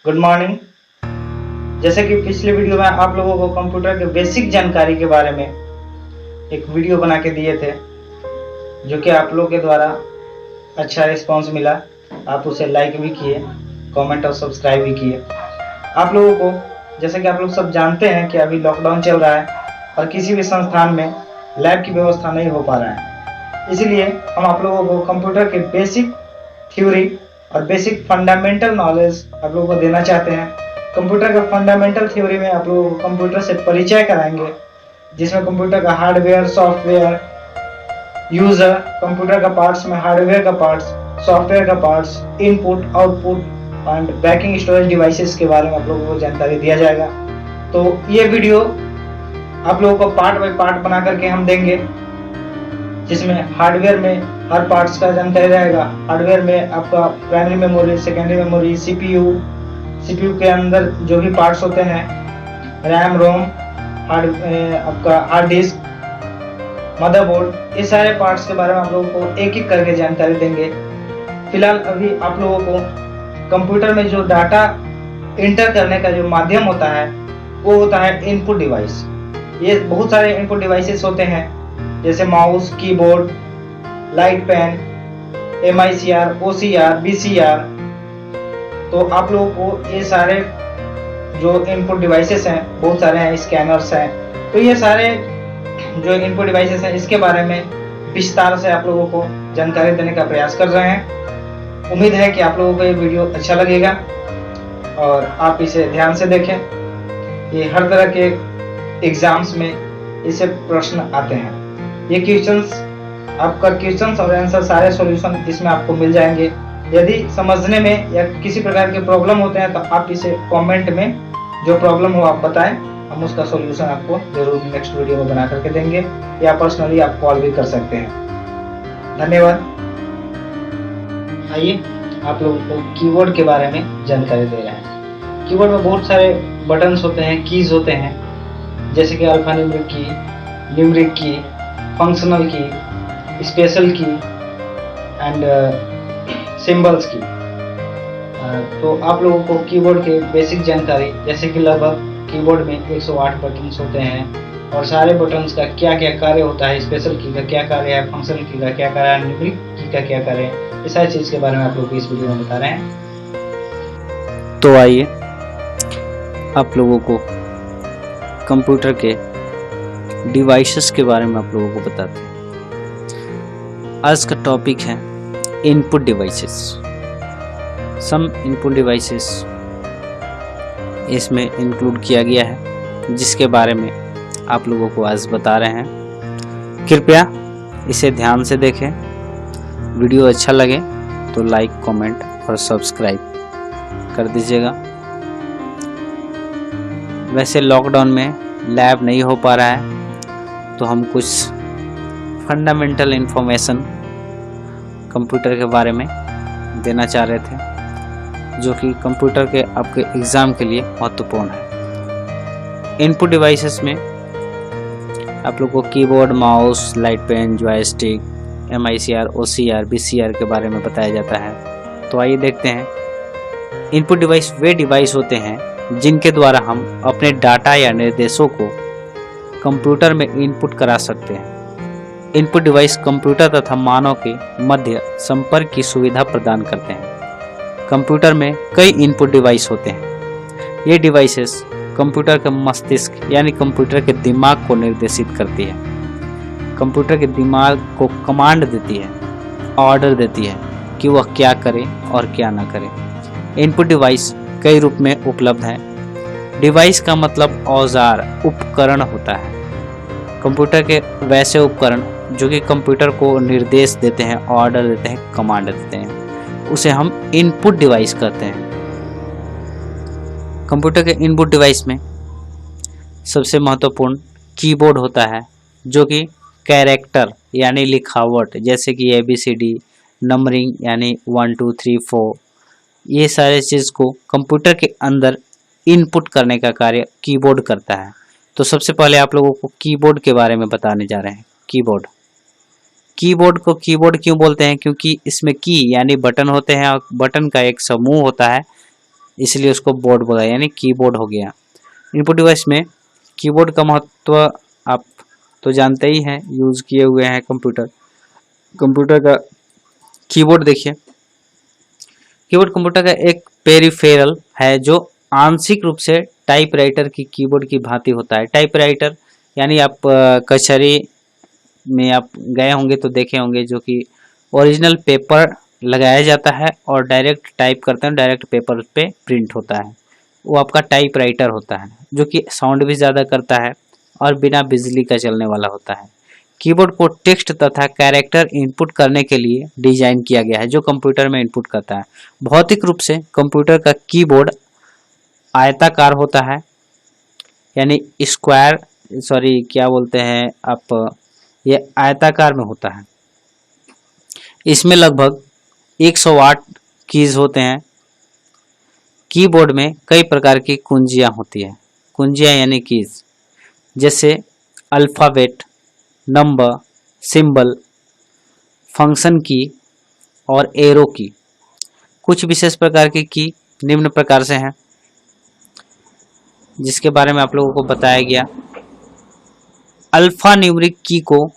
Good morning. जैसे कि पिछले वीडियो में आप लोगों को कंप्यूटर के बेसिक जानकारी के बारे में एक वीडियो बना के दिए थे, जो कि आप लोगों के द्वारा अच्छा रिस्पांस मिला। आप उसे लाइक भी किए, कमेंट और सब्सक्राइब भी किए। आप लोगों को जैसे कि आप लोग सब जानते हैं कि अभी लॉकडाउन चल रहा है और किसी भी संस्थान में लैब की व्यवस्था नहीं हो पा रहा है, इसलिए हम आप लोगों को कंप्यूटर के बेसिक थ्योरी और बेसिक फंडामेंटल नॉलेज आप लोगों को देना चाहते हैं। कंप्यूटर का फंडामेंटल थ्योरी में आप लोगों को कंप्यूटर से परिचय कराएंगे, जिसमें कंप्यूटर का हार्डवेयर, सॉफ्टवेयर, यूजर, कंप्यूटर का पार्ट्स में हार्डवेयर का पार्ट्स, सॉफ्टवेयर का parts, input, output and banking storage devices के बारे में आप लोगों को जानकारी दिया जाएगा। तो ये वीडियो आप लोगों को पार्ट बाय पार्ट बना करके हम देंगे, जिसमें हार्डवेयर में हर पार्ट्स का जानकारी रहेगा। हार्डवेयर में आपका primary memory, secondary memory, CPU के अंदर जो भी पार्ट्स होते हैं, रैम, रोम, आपका हार्ड डिस्क, मदरबोर्ड, ये सारे पार्ट्स के बारे में आप लोगों को एक एक करके जानकारी देंगे। फिलहाल अभी आप लोगों को कंप्यूटर में जो डाटा इंटर करने का जो माध्यम होता है वो होता है इनपुट डिवाइस। ये बहुत सारे इनपुट डिवाइसेस होते हैं, जैसे mouse, keyboard, light pen, MICR, OCR, BCR। तो आप लोगों को ये सारे जो इनपुट डिवाइसेस हैं, बहुत सारे हैं, स्कैनर्स हैं, तो ये सारे जो इनपुट डिवाइसेस हैं इसके बारे में विस्तार से आप लोगों को जानकारी देने का प्रयास कर रहे हैं। उम्मीद है कि आप लोगों को ये वीडियो अच्छा लगेगा और आप इसे ध्यान से देखें। ये हर तरह के एग्जाम्स में इसे प्रश्न आते हैं। ये क्वेश्चंस, आपका क्वेश्चंस और आंसर सारे सॉल्यूशन इसमें आपको मिल जाएंगे। यदि समझने में या किसी प्रकार के प्रॉब्लम होते हैं तो आप इसे कमेंट में जो प्रॉब्लम हो आप बताएं, हम उसका सॉल्यूशन आपको जरूर नेक्स्ट वीडियो में बना करके देंगे, या पर्सनली आप कॉल भी कर सकते हैं। धन्यवाद। आइए आप लोगों को कीबोर्ड के बारे में जानकारी दे रहे हैं। कीबोर्ड में बहुत सारे बटन्स होते हैं, कीज होते हैं, जैसे कि अल्फान्यूमेरिक की, न्यूमेरिक की, फंक्शनल की, स्पेशल की एंड सिंबल्स की। तो आप लोगों को कीबोर्ड के बेसिक जानकारी, जैसे कि लगभग कीबोर्ड में 108 बटन्स होते हैं और सारे बटन्स का क्या क्या कार्य होता है, स्पेशल की का क्या कार्य है, फंक्शनल की का क्या कार्य है, न्यूमेरिक की का क्या कार्य है, ये सारी चीज़ के बारे में आप लोग इस वीडियो में बता रहे हैं। तो आइए आप लोगों को कंप्यूटर के डिवाइसेस के बारे में आप लोगों को बताते हैं। आज का टॉपिक है इनपुट डिवाइसेस। सम इनपुट डिवाइसेस इसमें इंक्लूड किया गया है, जिसके बारे में आप लोगों को आज बता रहे हैं। कृपया इसे ध्यान से देखें। वीडियो अच्छा लगे तो लाइक, कमेंट और सब्सक्राइब कर दीजिएगा। वैसे लॉकडाउन में लैब नहीं हो पा रहा है, तो हम कुछ फंडामेंटल इंफॉर्मेशन कंप्यूटर के बारे में देना चाह रहे थे, जो कि कंप्यूटर के आपके एग्ज़ाम के लिए महत्वपूर्ण है। इनपुट डिवाइसेस में आप लोग को keyboard, mouse, light pen, joystick, MICR, OCR, BCR के बारे में बताया जाता है। तो आइए देखते हैं। इनपुट डिवाइस वे डिवाइस होते हैं जिनके द्वारा हम अपने डाटा या निर्देशों को कंप्यूटर में इनपुट करा सकते हैं। इनपुट डिवाइस कंप्यूटर तथा मानव के मध्य संपर्क की सुविधा प्रदान करते हैं। कंप्यूटर में कई इनपुट डिवाइस होते हैं। ये डिवाइसेस कंप्यूटर के मस्तिष्क यानी कंप्यूटर के दिमाग को निर्देशित करती है। कंप्यूटर के दिमाग को कमांड देती है, ऑर्डर देती है कि वह क्या करे और क्या ना करे। इनपुट डिवाइस कई रूप में उपलब्ध है। डिवाइस का मतलब औजार, उपकरण होता है। कंप्यूटर के वैसे उपकरण जो कि कंप्यूटर को निर्देश देते हैं, ऑर्डर देते हैं, कमांड देते हैं, उसे हम इनपुट डिवाइस कहते हैं। कंप्यूटर के इनपुट डिवाइस में सबसे महत्वपूर्ण कीबोर्ड होता है, जो कि कैरेक्टर यानी लिखावट, जैसे कि ABCD, नंबरिंग यानी 1 2 3 4, ये सारे चीज़ को कंप्यूटर के अंदर इनपुट करने का कार्य कीबोर्ड करता है। तो सबसे पहले आप लोगों को कीबोर्ड के बारे में बताने जा रहे हैं। कीबोर्ड को कीबोर्ड क्यों बोलते हैं? क्योंकि इसमें की यानी बटन होते हैं और बटन का एक समूह होता है इसलिए उसको बोर्ड बोला, यानी कीबोर्ड हो गया। इनपुट डिवाइस में कीबोर्ड का महत्व आप तो जानते ही हैं, यूज किए हुए हैं कंप्यूटर का कीबोर्ड। देखिए, कीबोर्ड कंप्यूटर का एक पेरिफेरल है जो आंशिक रूप से टाइपराइटर की कीबोर्ड की भांति होता है। टाइपराइटर यानी आप कचहरी में आप गए होंगे तो देखे होंगे, जो कि ओरिजिनल पेपर लगाया जाता है और डायरेक्ट टाइप करते हैं, डायरेक्ट पेपर पे प्रिंट होता है, वो आपका टाइपराइटर होता है, जो कि साउंड भी ज़्यादा करता है और बिना बिजली का चलने वाला होता है। कीबोर्ड को टेक्स्ट तथा कैरेक्टर इनपुट करने के लिए डिजाइन किया गया है, जो कंप्यूटर में इनपुट करता है। भौतिक रूप से कंप्यूटर का कीबोर्ड आयताकार होता है, यानी स्क्वायर, सॉरी क्या बोलते हैं आप, ये आयताकार में होता है। इसमें लगभग 108 कीज होते हैं। कीबोर्ड में कई प्रकार की कुंजियां होती है। कुंजियां यानी कीज, जैसे अल्फ़ाबेट, नंबर, सिंबल, फंक्शन की और एरो की। कुछ विशेष प्रकार की निम्न प्रकार से हैं, जिसके बारे में आप लोगों को बताया गया। अल्फा न्यूमेरिक की को,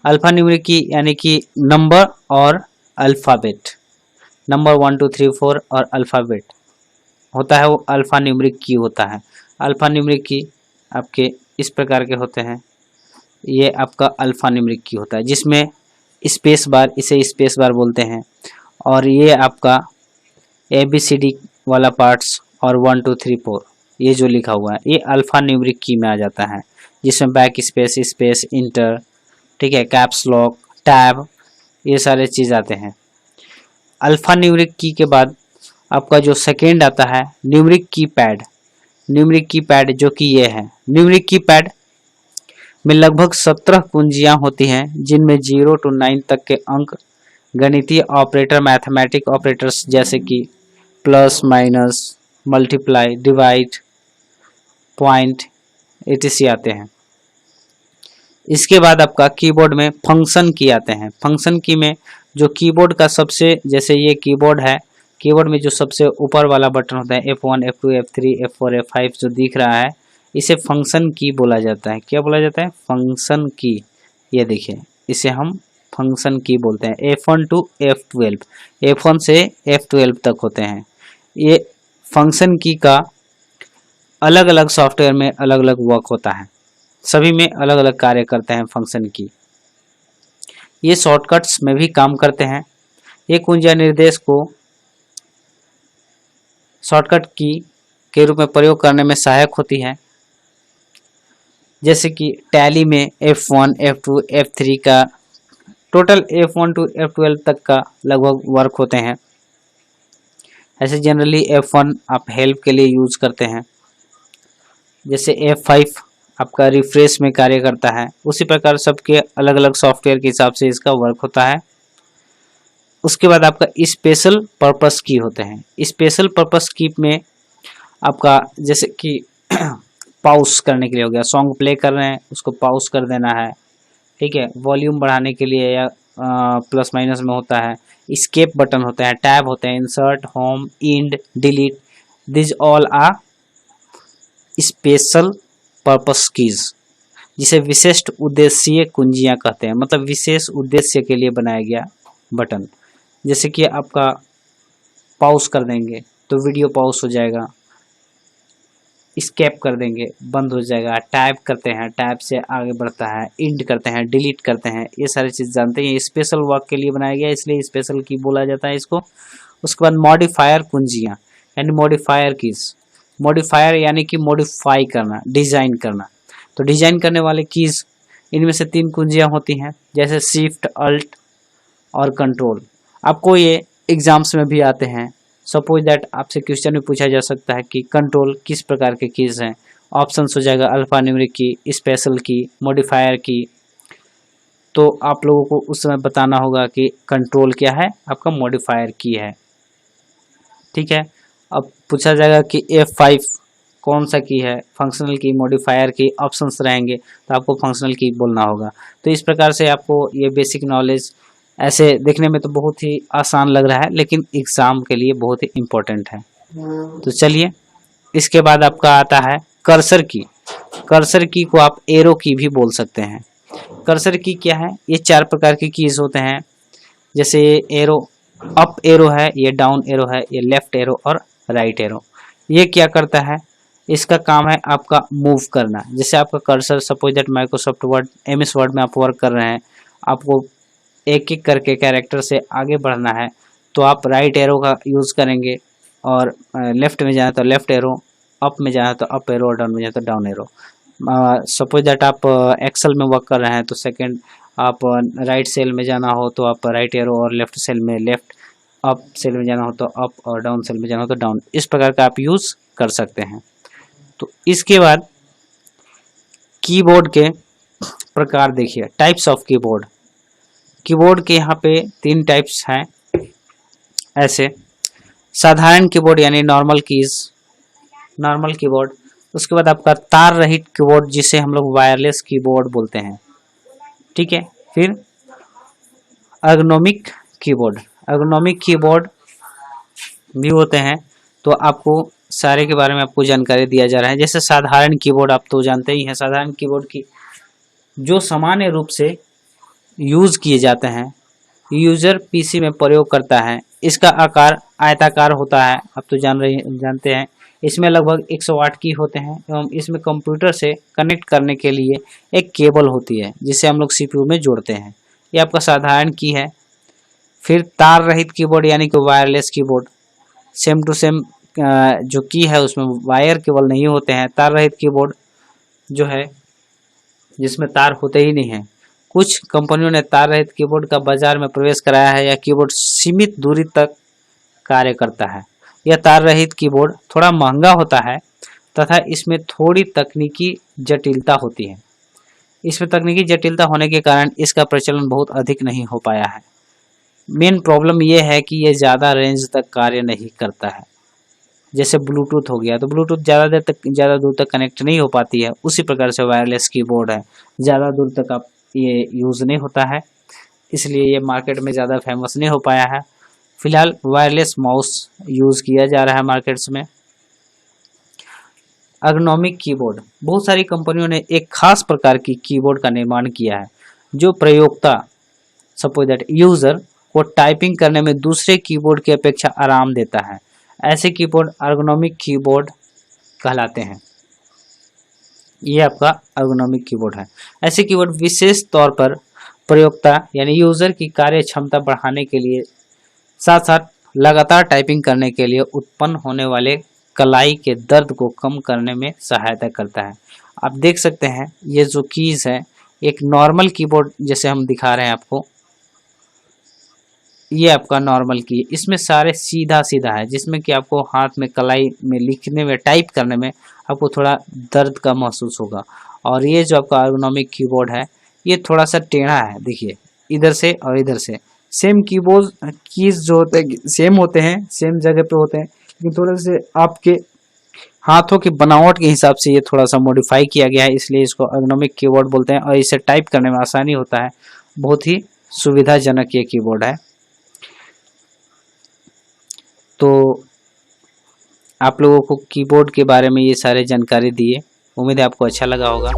अल्फा न्यूमेरिक की यानी कि नंबर और अल्फ़ाबेट, नंबर 1 2 3 4 और अल्फ़ाबेट होता है, वो अल्फा न्यूमेरिक की होता है। अल्फा न्यूमेरिक की आपके इस प्रकार के होते हैं, ये आपका अल्फा न्यूमेरिक की होता है, जिसमें स्पेस बार, इसे स्पेस बार बोलते हैं, और ये आपका ABCD वाला पार्ट्स और 1 2 3 4 ये जो लिखा हुआ है, ये अल्फा न्यूमेरिक की में आ जाता है, जिसमें बैक स्पेस, स्पेस, इंटर, ठीक है, कैप्स लॉक, टैब, ये सारे चीज़ आते हैं। अल्फा न्यूमेरिक की के बाद आपका जो सेकेंड आता है न्यूमेरिक कीपैड। न्यूमेरिक कीपैड जो कि ये है, न्यूमेरिक कीपैड में लगभग 17 कुंजियां होती हैं, जिनमें 0 to 9 तक के अंक गणितीय ऑपरेटर, मैथमेटिक ऑपरेटर्स जैसे कि plus, minus, multiply, divide, point etc आते हैं। इसके बाद आपका कीबोर्ड में फंक्शन की आते हैं। फंक्शन की में जो कीबोर्ड का सबसे, जैसे ये कीबोर्ड है, कीबोर्ड में जो सबसे ऊपर वाला बटन होता है F1 F2 F3 F4 F5 जो दिख रहा है, इसे फंक्शन की बोला जाता है। क्या बोला जाता है? फंक्शन की। ये देखिए, इसे हम फंक्शन की बोलते हैं। F1 to F12, F1 से F12 तक होते हैं। ये फंक्शन की का अलग अलग सॉफ्टवेयर में अलग अलग वर्क होता है, सभी में अलग अलग कार्य करते हैं फंक्शन की। ये शॉर्टकट्स में भी काम करते हैं। ये कुंजिया निर्देश को शॉर्टकट की के रूप में प्रयोग करने में सहायक होती है, जैसे कि टैली में F1 F2 F3 का टोटल F1 to F12 तक का लगभग वर्क होते हैं। ऐसे जनरली F1 आप हेल्प के लिए यूज करते हैं, जैसे F5 आपका रिफ्रेश में कार्य करता है। उसी प्रकार सबके अलग अलग सॉफ्टवेयर के हिसाब से इसका वर्क होता है। उसके बाद आपका स्पेशल पर्पस की होते हैं। स्पेशल पर्पस की में आपका जैसे कि पॉज करने के लिए हो गया, सॉन्ग प्ले कर रहे हैं उसको पॉज कर देना है, ठीक है, वॉल्यूम बढ़ाने के लिए या प्लस माइनस में होता है। एस्केप बटन होता है, टैब होते हैं, insert, home, end, delete, this all are special purpose keys, जिसे विशिष्ट उद्देश्य कुंजियां कहते हैं, मतलब विशेष उद्देश्य के लिए बनाया गया बटन। जैसे कि आपका पॉज कर देंगे तो वीडियो पॉज हो जाएगा, एस्केप कर देंगे बंद हो जाएगा, टैब करते हैं टैब से आगे बढ़ता है, इंड करते हैं डिलीट करते हैं, ये सारी चीज़ जानते हैं। ये स्पेशल वर्क के लिए बनाया गया, इसलिए स्पेशल की बोला जाता है इसको। उसके बाद मॉडिफायर कुंजियां यानी मॉडिफायर कीज। मॉडिफायर यानी कि मॉडिफाई करना, डिजाइन करना। तो डिजाइन करने वाले कीज इनमें से 3 कुंजियां होती हैं, जैसे शिफ्ट, अल्ट और कंट्रोल। आपको ये एग्जाम्स में भी आते हैं। सपोज दैट आपसे क्वेश्चन में पूछा जा सकता है कि कंट्रोल किस प्रकार के कीज हैं। ऑप्शंस हो जाएगा अल्फा न्यूमेरिक की, स्पेशल की, मॉडिफायर की। तो आप लोगों को उस समय बताना होगा कि कंट्रोल क्या है, आपका मॉडिफायर की है, ठीक है। अब पूछा जाएगा कि F5 कौन सा की है, फंक्शनल की, मॉडिफायर की, ऑप्शंस रहेंगे तो आपको फंक्शनल की बोलना होगा। तो इस प्रकार से आपको ये बेसिक नॉलेज ऐसे देखने में तो बहुत ही आसान लग रहा है, लेकिन एग्जाम के लिए बहुत ही इम्पोर्टेंट है। तो चलिए, इसके बाद आपका आता है कर्सर की। कर्सर की को आप एरो की भी बोल सकते हैं। कर्सर की क्या है? ये 4 प्रकार की कीज होते हैं। जैसे एरो, अप एरो है, ये डाउन एरो है, ये लेफ्ट एरो और राइट एरो। ये क्या करता है? इसका काम है आपका मूव करना। जैसे आपका cursor, suppose that Microsoft word, MS word में आप वर्क कर रहे हैं, आपको एक एक करके कैरेक्टर से आगे बढ़ना है, तो आप राइट एरो का यूज़ करेंगे, और लेफ्ट में जाना तो लेफ्ट एरो, अप में जाना तो अप एरो, और डाउन में जाना तो डाउन एरो। सपोज दैट आप एक्सेल में वर्क कर रहे हैं, तो सेकंड आप राइट सेल में जाना हो तो आप राइट एरो, और लेफ्ट सेल में लेफ्ट, अप सेल में जाना हो तो अप, और डाउन सेल में जाना हो तो डाउन। इस प्रकार का आप यूज़ कर सकते हैं। तो इसके बाद कीबोर्ड के प्रकार देखिए, टाइप्स ऑफ कीबोर्ड। कीबोर्ड के यहाँ पे 3 टाइप्स हैं। ऐसे साधारण कीबोर्ड यानी नॉर्मल कीज, नॉर्मल कीबोर्ड। उसके बाद आपका तार रहित कीबोर्ड, जिसे हम लोग वायरलेस कीबोर्ड बोलते हैं। ठीक है। फिर एर्गोनॉमिक कीबोर्ड, एर्गोनॉमिक कीबोर्ड भी होते हैं। तो आपको सारे के बारे में आपको जानकारी दिया जा रहा है। जैसे साधारण कीबोर्ड आप तो जानते ही हैं। साधारण कीबोर्ड की जो सामान्य रूप से यूज किए जाते हैं, यूजर पीसी में प्रयोग करता है। इसका आकार आयताकार होता है, आप तो जानते हैं। इसमें लगभग 108 की होते हैं, एवं इसमें कंप्यूटर से कनेक्ट करने के लिए एक केबल होती है, जिसे हम लोग सीपीयू में जोड़ते हैं। ये आपका साधारण की है। फिर तार रहित कीबोर्ड यानी कि wireless keyboard, same to same जो की है उसमें वायर केवल नहीं होते हैं। तार रहित कीबोर्ड जो है, जिसमें तार होते ही नहीं है। कुछ कंपनियों ने तार रहित कीबोर्ड का बाजार में प्रवेश कराया है। यह कीबोर्ड सीमित दूरी तक कार्य करता है। यह तार रहित कीबोर्ड थोड़ा महंगा होता है तथा इसमें थोड़ी तकनीकी जटिलता होती है। इसमें तकनीकी जटिलता होने के कारण इसका प्रचलन बहुत अधिक नहीं हो पाया है। मेन प्रॉब्लम यह है कि यह ज़्यादा रेंज तक कार्य नहीं करता है। जैसे ब्लूटूथ हो गया, तो ब्लूटूथ ज़्यादा दूर तक कनेक्ट नहीं हो पाती है। उसी प्रकार से वायरलेस कीबोर्ड है, ज़्यादा दूर तक आप ये यूज़ नहीं होता है, इसलिए ये मार्केट में ज़्यादा फेमस नहीं हो पाया है। फिलहाल वायरलेस माउस यूज़ किया जा रहा है मार्केट्स में। एर्गोनॉमिक कीबोर्ड, बहुत सारी कंपनियों ने एक खास प्रकार की कीबोर्ड का निर्माण किया है, जो प्रयोक्ता, सपोज दैट यूजर को टाइपिंग करने में दूसरे कीबोर्ड की अपेक्षा आराम देता है। ऐसे कीबोर्ड एर्गोनॉमिक कीबोर्ड कहलाते हैं। ये आपका एर्गोनॉमिक कीबोर्ड है। ऐसे कीबोर्ड विशेष तौर पर प्रयोक्ता यानी यूजर की कार्य क्षमता बढ़ाने के लिए, साथ साथ लगातार टाइपिंग करने के लिए उत्पन्न होने वाले कलाई के दर्द को कम करने में सहायता करता है। आप देख सकते हैं ये जो कीज है, एक नॉर्मल कीबोर्ड जैसे हम दिखा रहे हैं आपको, ये आपका नॉर्मल की, इसमें सारे सीधा सीधा है, जिसमें कि आपको हाथ में कलाई में लिखने में, टाइप करने में आपको थोड़ा दर्द का महसूस होगा। और ये जो आपका एर्गोनॉमिक कीबोर्ड है, ये थोड़ा सा टेढ़ा है। देखिए, इधर से और इधर से सेम कीबोर्ड कीज जो होते हैं सेम होते हैं, सेम जगह पे होते हैं, लेकिन थोड़े से आपके हाथों की बनावट के हिसाब से ये थोड़ा सा मॉडिफाई किया गया है, इसलिए इसको एर्गोनॉमिक कीबोर्ड बोलते हैं। और इसे टाइप करने में आसानी होता है, बहुत ही सुविधाजनक ये कीबोर्ड है। तो आप लोगों को कीबोर्ड के बारे में ये सारे जानकारी दिए, उम्मीद है आपको अच्छा लगा होगा।